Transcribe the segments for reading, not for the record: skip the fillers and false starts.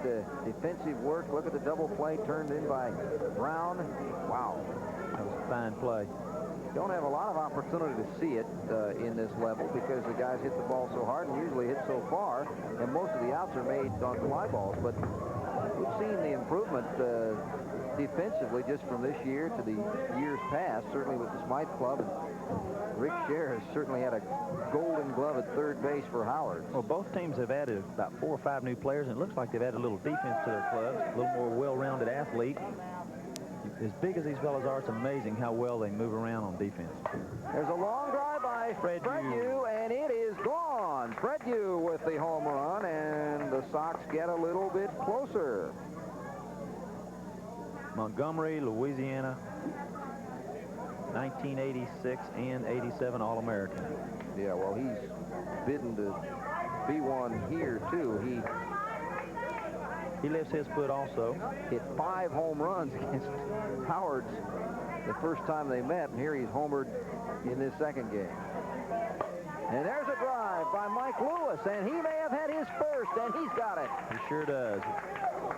defensive work. Look at the double play turned in by Brown. Wow. That was a fine play. Don't have a lot of opportunity to see it in this level because the guys hit the ball so hard and usually hit so far, and most of the outs are made on fly balls. But we've seen the improvement defensively just from this year to the years past, certainly with the Smythe club. And Rick Scher has certainly had a golden glove at third base for Howard. Well, both teams have added about 4 or 5 new players, and it looks like they've added a little defense to their clubs, a little more well-rounded athlete. As big as these fellas are, it's amazing how well they move around on defense. There's a long drive by fredieu, and it is gone. Fredieu with the home run, and the Sox get a little bit closer. Montgomery, Louisiana, 1986 and 87 All-American. Yeah, well, he's bidden to be one here, too. He lifts his foot also. Hit 5 home runs against Howard's the first time they met, and here he's homered in this second game. And there's a drive by Mike Lewis, and he may have had his first, and he's got it. He sure does.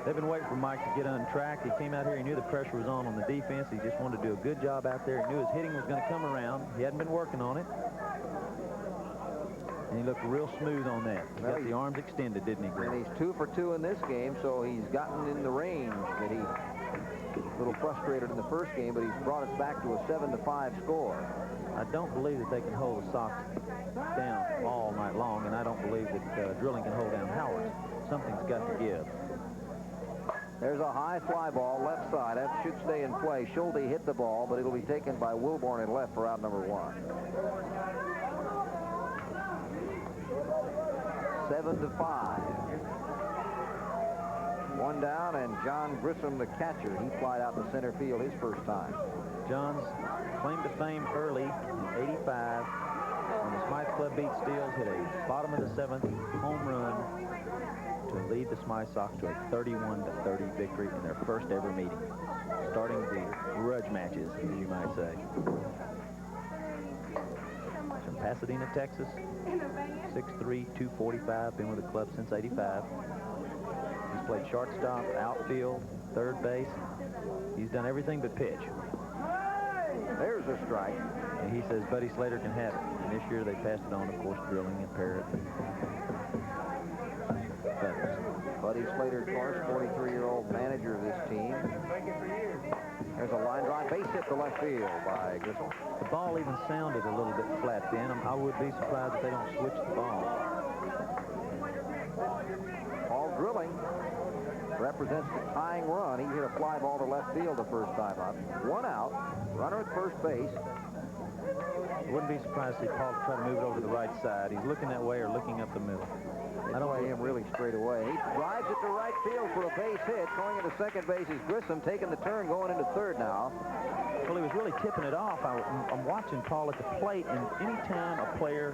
They've been waiting for Mike to get untracked. He came out here, he knew the pressure was on the defense. He just wanted to do a good job out there. He knew his hitting was going to come around. He hadn't been working on it. And he looked real smooth on that. He got the arms extended, didn't he, Greg? And he's 2 for 2 in this game, so he's gotten in the range that he was a little frustrated in the first game, but he's brought us back to a 7-5 score. I don't believe that they can hold the Sox down all night long, and I don't believe that Drilling can hold down Howard. Something's got to give. There's a high fly ball left side. That should stay in play. Schulte hit the ball, but it'll be taken by Wilborn in left for out number 1. 7-5. 1 down, and John Grissom, the catcher, he flied out to center field his first time. John's claim to fame early in 85 when the Smythe Club beat Steels, hit a bottom of the 7th home run to lead the Smythe Sox to a 31-30 victory in their first ever meeting, starting the grudge matches, as you might say. From Pasadena, Texas, 6'3", 245, been with the club since 85. He's played shortstop, outfield, third base. He's done everything but pitch. There's a strike. And he says Buddy Slater can have it. And this year they passed it on, of course, Drilling and Parrott. Buddy Slater, of course, 43-year-old manager of this team. There's a line drive, base hit to left field by Grissom. The ball even sounded a little bit flat then. I would be surprised if they don't switch the ball. Paul Drilling represents the tying run. He hit a fly ball to left field the first time up. 1 out, runner at first base. I wouldn't be surprised to see Paul try to move it over to the right side. He's looking that way or looking up the middle. I don't play him really straight away. He drives it to right field for a base hit. Going into second base is Grissom, taking the turn, going into third now. Well, he was really tipping it off. I'm watching Paul at the plate, and anytime a player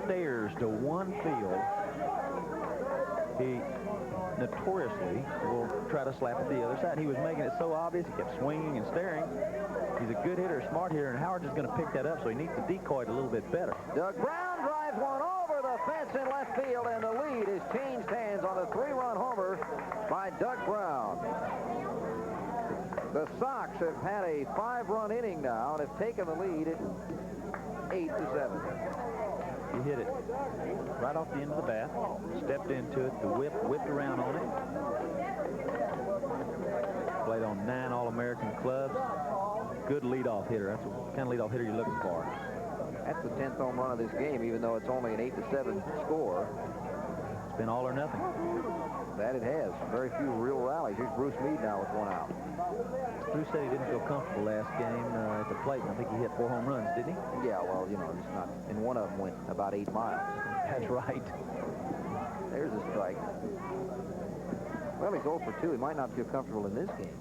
stares to one field, he notoriously will try to slap at the other side. He was making it so obvious. He kept swinging and staring. He's a good hitter, a smart hitter, and Howard's just going to pick that up, so he needs to decoy it a little bit better. Doug Brown drives one over the fence in left field, and the lead is changed hands on a 3-run homer by Doug Brown. The Sox have had a 5-run inning now and have taken the lead at 8-7. He hit it right off the end of the bat, stepped into it, the whipped around on it. Played on 9 All-American clubs. Good leadoff hitter. That's the kind of leadoff hitter you're looking for. That's the 10th home run of this game, even though it's only an 8-7 score. It's been all or nothing. That it has. Very few real rallies. Here's Bruce Meade now with 1 out. Bruce said he didn't feel comfortable last game at the plate. I think he hit 4 home runs, didn't he? Yeah, well, you know, it's not. And one of them went about 8 miles. That's right. There's a strike. Well, he's 0 for 2. He might not feel comfortable in this game.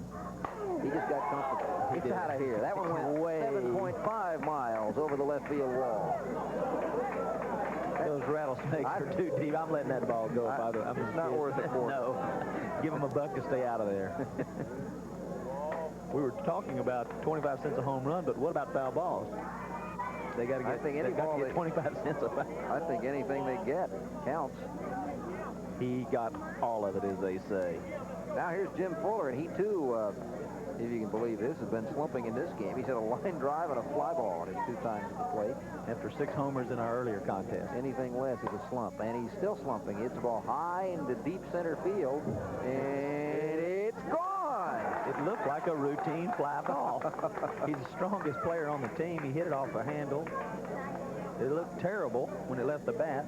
He just got comfortable. It's out of here. That one went 7.5 miles over the left field wall. Those rattlesnakes are too deep. I'm letting that ball go. It's not worth it for No. Give him a buck to stay out of there. We were talking about 25 cents a home run, but what about foul balls? They got to get 25 cents a foul. I think anything they get counts. He got all of it, as they say. Now here's Jim Fuller, and he too, if you can believe this, has been slumping in this game. He's hit a line drive and a fly ball on his 2 times at the plate. After 6 homers in our earlier contest. Anything less is a slump, and he's still slumping. It's a ball high into deep center field, and it's gone. It looked like a routine fly ball. He's the strongest player on the team. He hit it off a handle. It looked terrible when it left the bat,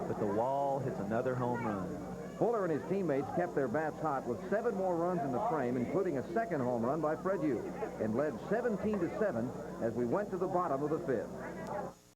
but the wall hits another home run. Fuller and his teammates kept their bats hot with 7 more runs in the frame, including a second home run by Fredieu, and led 17-7 as we went to the bottom of the 5th.